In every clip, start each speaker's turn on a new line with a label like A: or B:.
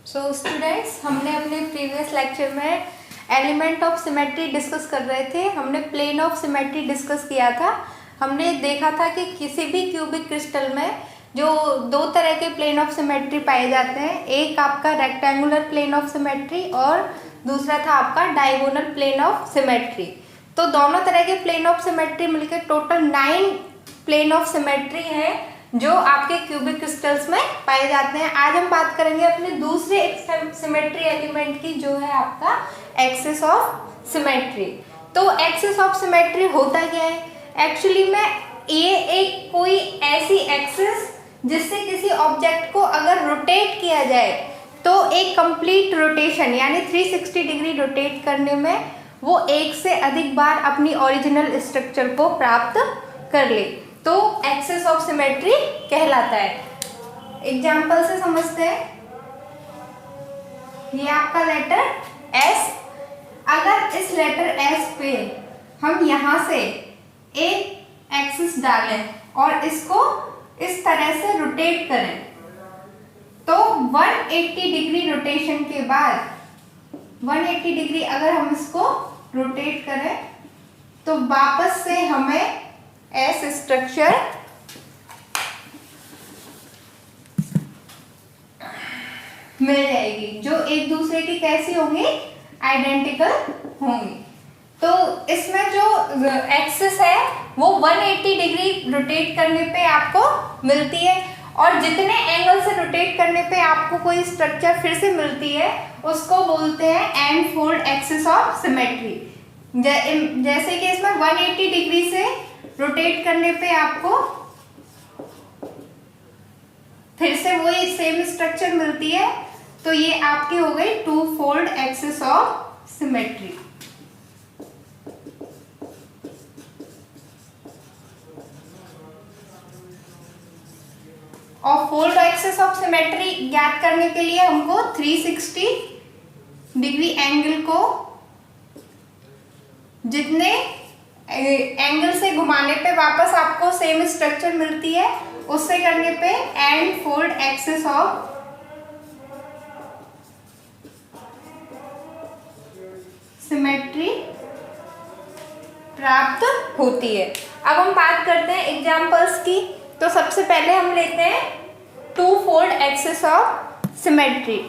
A: So students, हमने अपने previous lecture में एलिमेंट ऑफ सिमेट्री डिस्कस कर रहे थे। हमने प्लेन ऑफ सिमेट्री डिस्कस किया था। हमने देखा था कि किसी भी क्यूबिक क्रिस्टल में जो दो तरह के प्लेन ऑफ सिमेट्री पाए जाते हैं, एक आपका रेक्टेंगुलर प्लेन ऑफ सिमेट्री और दूसरा था आपका डायगोनल प्लेन ऑफ सिमेट्री। तो दोनों तरह के प्लेन ऑफ सिमेट्री मिलकर टोटल 9 प्लेन ऑफ सिमेट्री है जो आपके क्यूबिक क्रिस्टल्स में पाए जाते हैं। आज हम बात करेंगे अपने दूसरे सिमेट्री एलिमेंट की, जो है आपका एक्सिस ऑफ सिमेट्री। तो एक्सिस ऑफ सिमेट्री होता क्या है? एक्चुअली में ये एक कोई ऐसी एक्सिस जिससे किसी ऑब्जेक्ट को अगर रोटेट किया जाए तो एक कंप्लीट रोटेशन यानी 360 डिग्री रोटेट करने में वो एक से अधिक बार अपनी ओरिजिनल स्ट्रक्चर को प्राप्त कर ले, तो एक्सिस ऑफ सिमेट्री कहलाता है। एग्जाम्पल से समझते हैं। ये आपका लेटर एस, अगर इस लेटर एस पे हम यहाँ से एक एक्सिस डालें और इसको इस तरह से रोटेट करें तो 180 डिग्री रोटेशन के बाद 180 डिग्री अगर हम इसको रोटेट करें तो वापस से हमें एस स्ट्रक्चर मिल जाएगी, जो एक दूसरे की कैसी होंगी? आइडेंटिकल होंगी। तो इसमें जो एक्सिस है वो 180 डिग्री रोटेट करने पे आपको मिलती है, और जितने एंगल से रोटेट करने पे आपको कोई स्ट्रक्चर फिर से मिलती है उसको बोलते हैं and fold axis of symmetry. जैसे कि इसमें 180 डिग्री से रोटेट करने पे आपको फिर से वही सेम स्ट्रक्चर मिलती है, तो ये आपकी हो गई two fold axis of symmetry. और फोल्ड एक्सिस ऑफ सिमेट्री ज्ञात करने के लिए हमको 360 डिग्री एंगल को जितने एंगल से घुमाने पे वापस आपको सेम स्ट्रक्चर मिलती है, उससे करने पे and fold axis of symmetry प्राप्त होती है। अब हम बात करते हैं एग्जांपल्स की। तो सबसे पहले हम लेते हैं two fold axis of symmetry.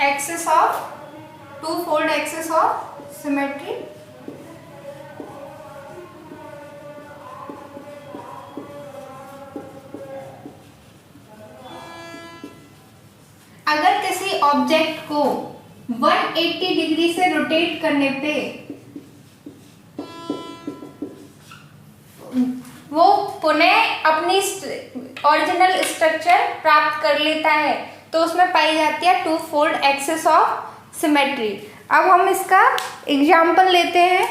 A: Axis of two fold axis of symmetry. अगर किसी ऑब्जेक्ट को 180 डिग्री से रोटेट करने पे वो पुनः अपनी ओरिजिनल स्ट्रक्चर प्राप्त कर लेता है, तो उसमें पाई जाती है two fold axis of symmetry. अब हम इसका एग्जाम्पल लेते हैं।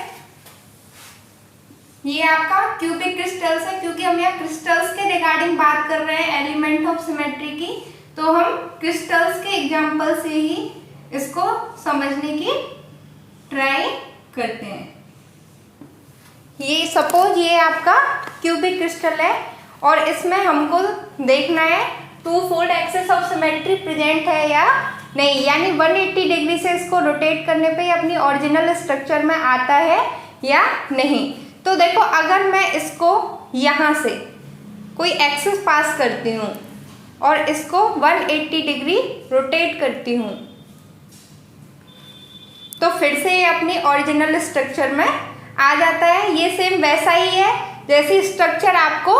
A: ये आपका क्यूबिक क्रिस्टल्स है, क्योंकि हम यहाँ क्रिस्टल्स के रिगार्डिंग बात कर रहे हैं एलिमेंट ऑफ सिमेट्री की, तो हम क्रिस्टल्स के एग्जाम्पल से ही इसको समझने की ट्राई करते हैं। ये सपोज ये आपका क्यूबिक क्रिस्टल है और इसमें हमको देखना है two fold axis of symmetry present है या नहीं, यानी 180 डिग्री से इसको रोटेट करने पे अपनी ओरिजिनल स्ट्रक्चर में आता है या नहीं। तो देखो, अगर मैं इसको यहाँ से कोई एक्सिस पास करती हूँ और इसको 180 डिग्री रोटेट करती हूँ तो फिर से ये अपनी ओरिजिनल स्ट्रक्चर में आ जाता है। ये सेम वैसा ही है जैसी स्ट्रक्चर आपको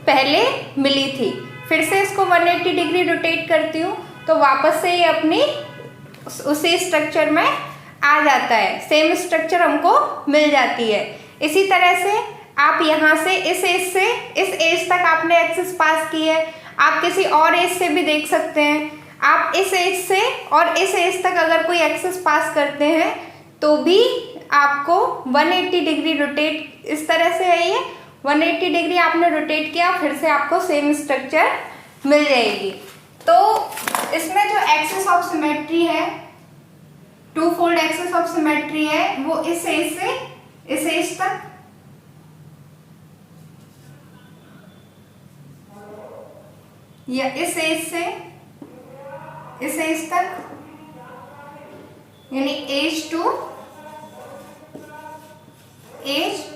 A: पहले मिली थी। फिर से इसको 180 डिग्री रोटेट करती हूँ तो वापस से ये अपनी उसी स्ट्रक्चर में आ जाता है, सेम स्ट्रक्चर हमको मिल जाती है। इसी तरह से आप यहाँ से इस एज से इस एज तक आपने एक्सिस पास की है, आप किसी और एज से भी देख सकते हैं। आप इस एज से और इस एज तक अगर कोई एक्सिस पास करते हैं तो भी आपको 180 डिग्री रोटेट इस तरह से है। ये 180 डिग्री आपने रोटेट किया, फिर से आपको सेम स्ट्रक्चर मिल जाएगी। तो इसमें जो एक्सिस ऑफ सिमेट्री है two fold axis of symmetry है वो इस एज से इस एज तक, या इस एज से इस एज तक, यानी as to as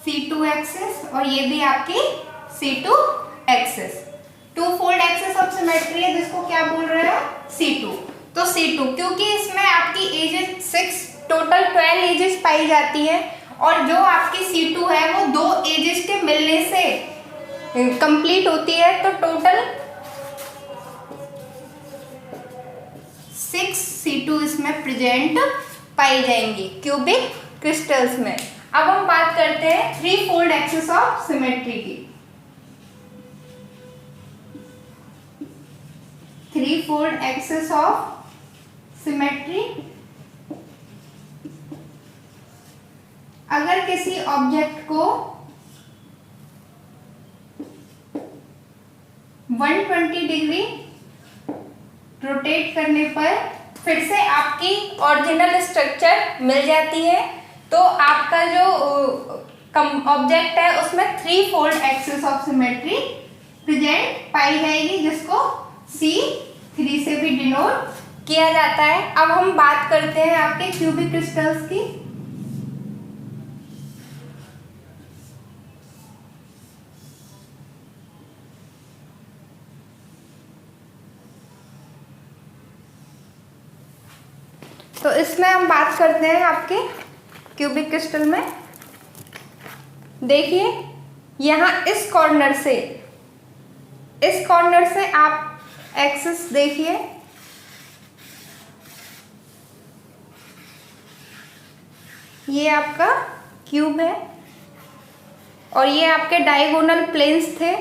A: C2 access, और ये भी आपकी C2 axis. Two fold axis of symmetry है जिसको क्या बोल रहे हैं, C2। तो C2 क्योंकि इसमें आपकी एजेस 6 टोटल 12 एजेस पाई जाती है, और जो आपकी C2 है वो 2 एजेस के मिलने से कंप्लीट होती है, तो टोटल 6 C2 इसमें प्रेजेंट पाई जाएंगी क्यूबिक क्रिस्टल्स में। अब हम बात करते हैं threefold axis of symmetry की। Threefold axis of symmetry, अगर किसी ऑब्जेक्ट को 120 डिग्री रोटेट करने पर फिर से आपकी ओरिजिनल स्ट्रक्चर मिल जाती है, तो आपका जो ऑब्जेक्ट है उसमें threefold axis of symmetry present पाई जाएगी, जिसको C3 से भी डिनोट किया जाता है। अब हम बात करते हैं आपके क्यूबिक क्रिस्टल्स की। तो इसमें हम बात करते हैं आपके क्यूबिक क्रिस्टल में, देखिए यहाँ इस कॉर्नर से आप एक्सिस देखिए, ये आपका क्यूब है और ये आपके डायगोनल प्लेन्स थे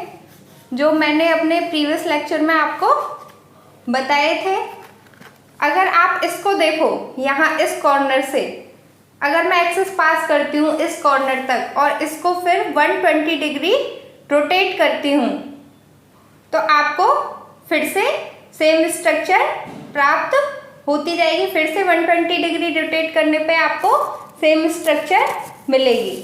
A: जो मैंने अपने प्रीवियस लेक्चर में आपको बताए थे। अगर आप इसको देखो यहाँ इस कॉर्नर से, अगर मैं एक्सिस पास करती हूँ इस कॉर्नर तक और इसको फिर 120 डिग्री रोटेट करती हूँ, तो आपको फिर से सेम स्ट्रक्चर प्राप्त होती जाएगी। फिर से 120 डिग्री रोटेट करने पे आपको सेम स्ट्रक्चर मिलेगी।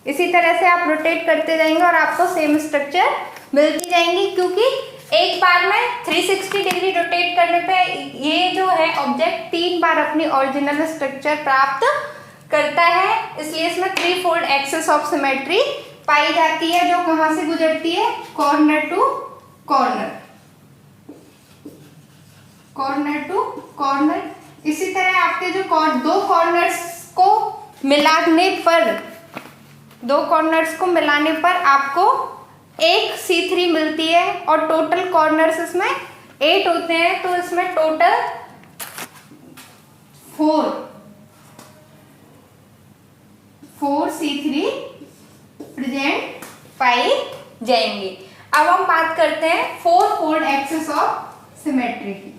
A: इसी तरह से आप रोटेट करते जाएंगे और आपको सेम स्ट्रक्चर मिलती जाएंगी, क्योंकि एक बार में 360 डिग्री रोटेट करने पे ये जो है ऑब्जेक्ट 3 बार अपनी ओरिजिनल स्ट्रक्चर प्राप्त करता है। इसलिए इसमें threefold axis of symmetry पाई जाती है, जो कहाँ से गुजरती है, corner to corner, corner to corner. इसी तरह आपके जो दो कॉर्नर्स को मिलाने पर आपको एक C3 मिलती है, और टोटल कॉर्नर्स इसमें 8 होते हैं, तो इसमें टोटल 4 C3 प्रेजेंट पाई जाएंगे। अब हम बात करते हैं fourfold axis of symmetry की।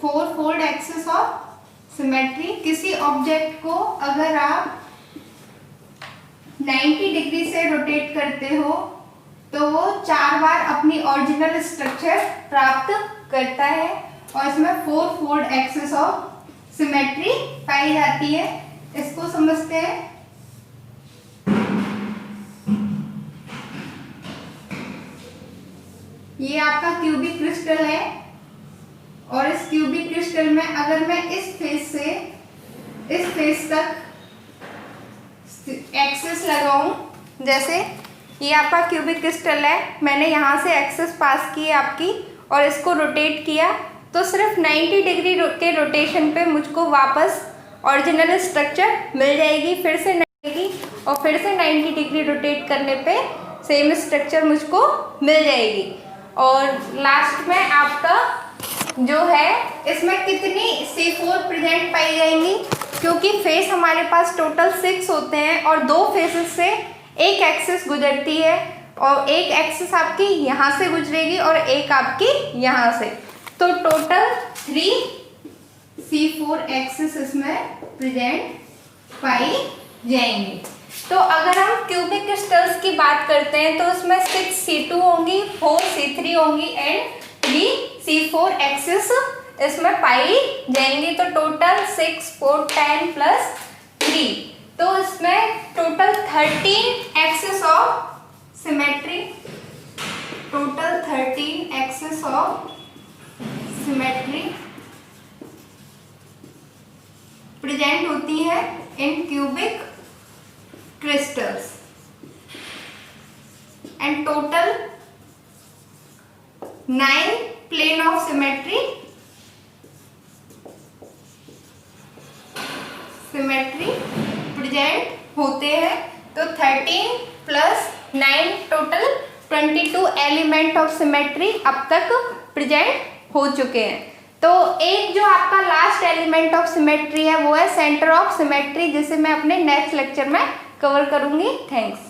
A: Fourfold axis of symmetry, किसी ऑब्जेक्ट को अगर आप 90 डिग्री से रोटेट करते हो तो वो 4 बार अपनी ओरिजिनल स्ट्रक्चर प्राप्त करता है, और इसमें fourfold axis of symmetry पाई जाती है। इसको समझते हैं। ये आपका क्यूबिक क्रिस्टल है, और इस क्यूबिक क्रिस्टल में अगर मैं इस फेस से इस फेस तक एक्सेस लगाऊं, जैसे ये आपका क्यूबिक क्रिस्टल है, मैंने यहाँ से एक्सेस पास की आपकी और इसको रोटेट किया, तो सिर्फ 90 डिग्री के रोटेशन पे मुझको वापस ओरिजिनल स्ट्रक्चर मिल जाएगी, फिर से लगेगी और फिर से 90 डिग्री रोटेट करने पे सेम स्ट्रक्चर मुझको मिल जाएगी। और लास्ट में आपका जो है इसमें कितनी C4 प्रेजेंट पाई जाएंगी, क्योंकि फेस हमारे पास टोटल 6 होते हैं और 2 फेसेस से एक एक्सिस गुजरती है, और एक एक्सिस आपकी यहाँ से गुजरेगी और एक आपकी यहाँ से, तो टोटल 3 C4 एक्सिस इसमें प्रेजेंट पाई जाएंगी। तो अगर हम क्यूबिक क्रिस्टल्स की बात करते हैं तो उसमें 6 C2 होंगी, 4 C3 होंगी एंड 3 C4 एक्सिस इसमें पाई जाएंगी। तो टोटल 6 4 10 प्लस 3, तो इसमें total 13 axis of symmetry, total 13 axis of symmetry present होती है in cubic crystals and total 9 plane of symmetry present होते हैं। तो 13 plus 9 total 22 element of symmetry अब तक प्रेजेंट हो चुके हैं। तो एक जो आपका लास्ट एलिमेंट ऑफ सिमेट्री है वो है सेंटर ऑफ सिमेट्री, जिसे मैं अपने नेक्स्ट लेक्चर में कवर करूंगी। थैंक्स।